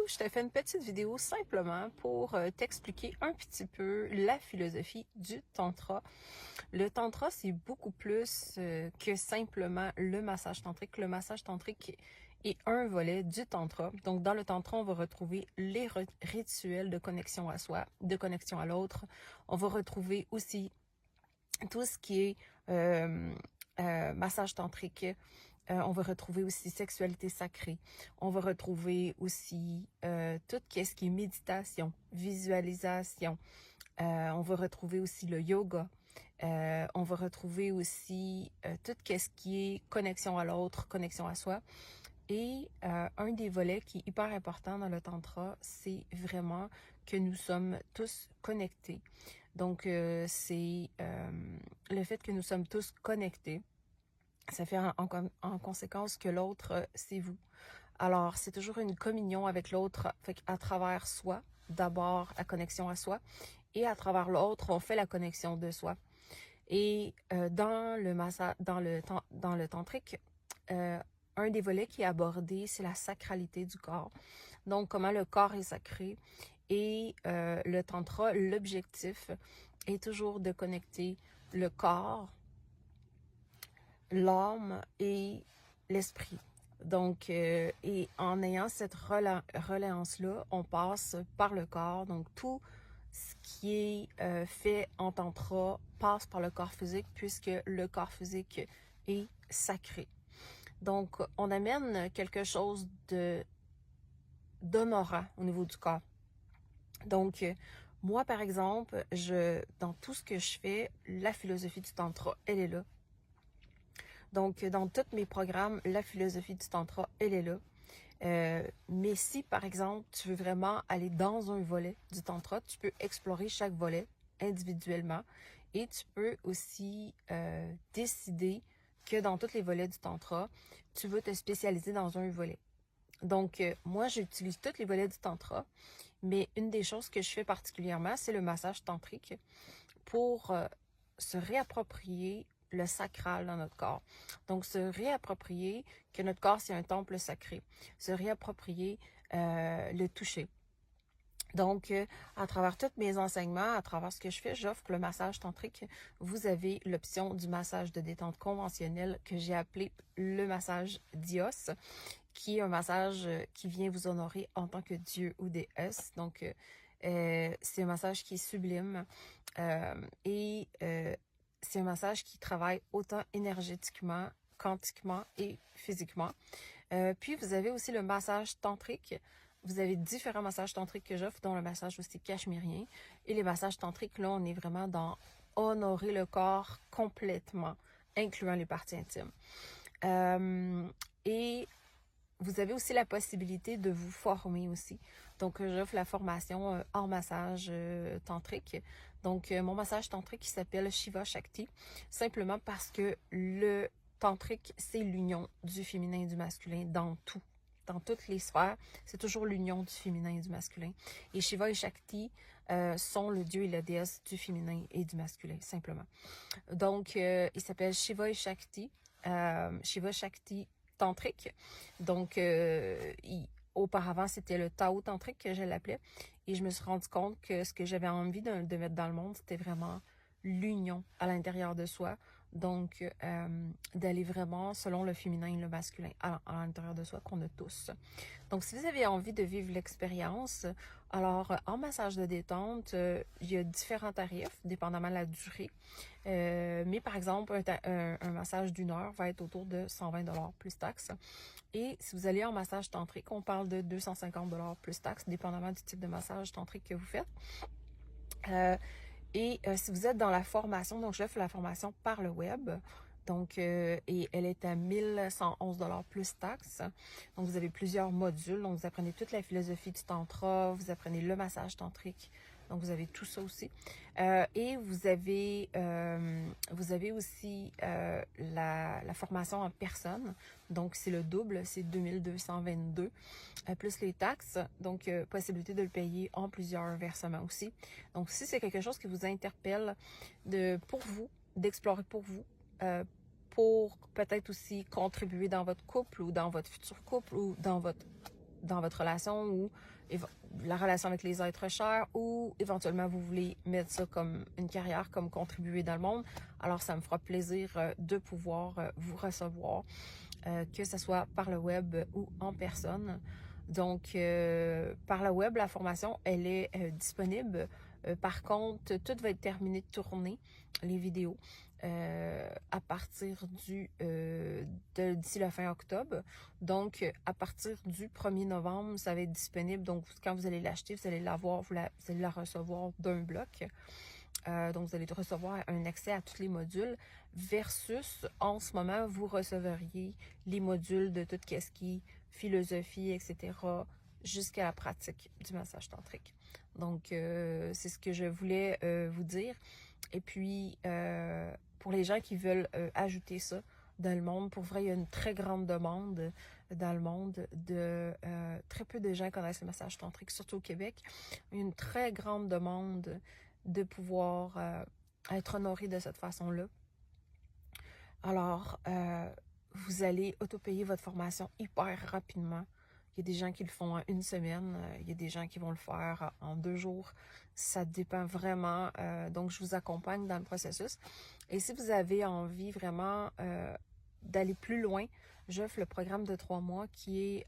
je te fais une petite vidéo simplement pour t'expliquer un petit peu la philosophie du tantra. Le tantra, c'est beaucoup plus que simplement le massage tantrique. Le massage tantrique est un volet du tantra. Donc, dans le tantra, on va retrouver les rituels de connexion à soi, de connexion à l'autre. On va retrouver aussi tout ce qui est massage tantrique. On va retrouver aussi sexualité sacrée. On va retrouver aussi tout ce qui est méditation, visualisation. On va retrouver aussi le yoga. On va retrouver aussi tout ce qui est connexion à l'autre, connexion à soi. Et un des volets qui est hyper important dans le tantra, c'est vraiment que nous sommes tous connectés. Donc, c'est le fait que nous sommes tous connectés. Ça fait en conséquence que l'autre, c'est vous. Alors, c'est toujours une communion avec l'autre à travers soi. D'abord, la connexion à soi. Et à travers l'autre, on fait la connexion de soi. Et dans le tantrique, un des volets qui est abordé, c'est la sacralité du corps. Donc, comment le corps est sacré. Et le tantra, l'objectif est toujours de connecter le corps, l'âme et l'esprit. Donc, et en ayant cette reliance-là, on passe par le corps. Donc, tout ce qui est fait en tantra passe par le corps physique puisque le corps physique est sacré. Donc, on amène quelque chose d'honorant au niveau du corps. Donc, moi, par exemple, dans tout ce que je fais, la philosophie du tantra, elle est là. Donc, dans tous mes programmes, la philosophie du tantra, elle est là. Mais si, par exemple, tu veux vraiment aller dans un volet du tantra, tu peux explorer chaque volet individuellement et tu peux aussi décider que dans tous les volets du tantra, tu veux te spécialiser dans un volet. Donc, moi, j'utilise tous les volets du tantra, mais une des choses que je fais particulièrement, c'est le massage tantrique pour se réapproprier le sacral dans notre corps. Donc, se réapproprier que notre corps, c'est un temple sacré. Se réapproprier le toucher. Donc, à travers tous mes enseignements, à travers ce que je fais, j'offre le massage tantrique. Vous avez l'option du massage de détente conventionnel que j'ai appelé le massage Dios, qui est un massage qui vient vous honorer en tant que Dieu ou déesse. Donc, c'est un massage qui est sublime et c'est un massage qui travaille autant énergétiquement, quantiquement et physiquement. Puis, vous avez aussi le massage tantrique. Vous avez différents massages tantriques que j'offre, dont le massage aussi cachemérien. Et les massages tantriques, là, on est vraiment dans honorer le corps complètement, incluant les parties intimes. Et vous avez aussi la possibilité de vous former aussi. Donc, j'offre la formation hors massage tantrique. Donc, mon massage tantrique qui s'appelle Shiva Shakti, simplement parce que le tantrique, c'est l'union du féminin et du masculin dans tout. Dans toutes les sphères, c'est toujours l'union du féminin et du masculin. Et Shiva et Shakti sont le dieu et la déesse du féminin et du masculin, simplement. Donc, il s'appelle Shiva et Shakti. Shiva Shakti tantrique. Donc, auparavant, c'était le Tao tantrique que je l'appelais. Et je me suis rendu compte que ce que j'avais envie de mettre dans le monde, c'était vraiment l'union à l'intérieur de soi. Donc, d'aller vraiment selon le féminin et le masculin à l'intérieur de soi qu'on a tous. Donc, si vous avez envie de vivre l'expérience, alors en massage de détente, il y a différents tarifs, dépendamment de la durée. Mais par exemple, un massage d'1 heure va être autour de 120$ plus taxes. Et si vous allez en massage tantrique, on parle de 250$ plus taxes, dépendamment du type de massage tantrique que vous faites. Et si vous êtes dans la formation, donc j'offre la formation par le web. Donc, et elle est à 1111$ plus taxes. Donc, vous avez plusieurs modules. Donc, vous apprenez toute la philosophie du tantra, vous apprenez le massage tantrique. Donc, vous avez tout ça aussi. Et vous avez aussi la formation en personne. Donc, c'est le double, c'est 2222 plus les taxes. Donc, possibilité de le payer en plusieurs versements aussi. Donc, si c'est quelque chose qui vous interpelle pour vous, d'explorer pour vous, pour peut-être aussi contribuer dans votre couple ou dans votre futur couple ou dans votre dans votre relation ou la relation avec les êtres chers, ou éventuellement vous voulez mettre ça comme une carrière, comme contribuer dans le monde, alors ça me fera plaisir de pouvoir vous recevoir, que ce soit par le web ou en personne. Donc, par le web, la formation, elle est disponible. Par contre, tout va être terminé de tourner, les vidéos, à partir d'ici la fin octobre. Donc, à partir du 1er novembre, ça va être disponible. Donc, quand vous allez l'acheter, vous allez l'avoir, vous allez la recevoir d'un bloc. Donc, vous allez recevoir un accès à tous les modules versus, en ce moment, vous recevriez les modules de tout ce qui est philosophie, etc., jusqu'à la pratique du massage tantrique. Donc, c'est ce que je voulais vous dire. Et puis, pour les gens qui veulent ajouter ça dans le monde, pour vrai, il y a une très grande demande dans le monde de très peu de gens connaissent le massage tantrique, surtout au Québec. Il y a une très grande demande de pouvoir être honoré de cette façon-là. Alors, vous allez auto-payer votre formation hyper rapidement. Il y a des gens qui le font en une semaine, il y a des gens qui vont le faire en 2 jours. Ça dépend vraiment. Donc, je vous accompagne dans le processus. Et si vous avez envie vraiment d'aller plus loin, j'offre le programme de 3 mois qui est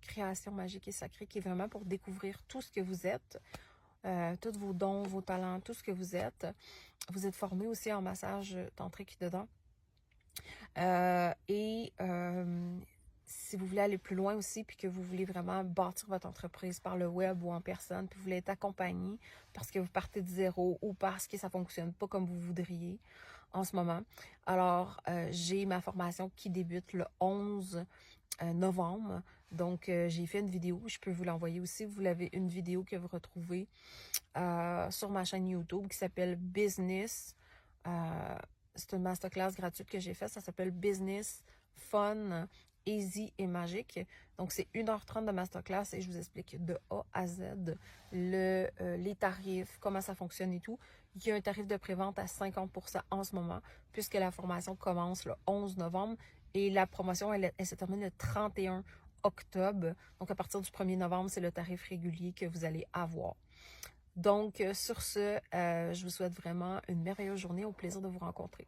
Création magique et sacrée, qui est vraiment pour découvrir tout ce que vous êtes, tous vos dons, vos talents, tout ce que vous êtes. Vous êtes formé aussi en massage tantrique dedans. Si vous voulez aller plus loin aussi, puis que vous voulez vraiment bâtir votre entreprise par le web ou en personne, puis vous voulez être accompagné parce que vous partez de zéro ou parce que ça fonctionne pas comme vous voudriez en ce moment, alors j'ai ma formation qui débute le 11 novembre. Donc, j'ai fait une vidéo, je peux vous l'envoyer aussi. Vous l'avez, une vidéo que vous retrouvez sur ma chaîne YouTube qui s'appelle Business. C'est une masterclass gratuite que j'ai faite. Ça s'appelle Business, Fun, Easy et Magique. Donc, c'est 1h30 de masterclass et je vous explique de A à Z les tarifs, comment ça fonctionne et tout. Il y a un tarif de prévente à 50% en ce moment, puisque la formation commence le 11 novembre et la promotion, elle se termine le 31 octobre. Donc, à partir du 1er novembre, c'est le tarif régulier que vous allez avoir. Donc, sur ce, je vous souhaite vraiment une merveilleuse journée. Au plaisir de vous rencontrer.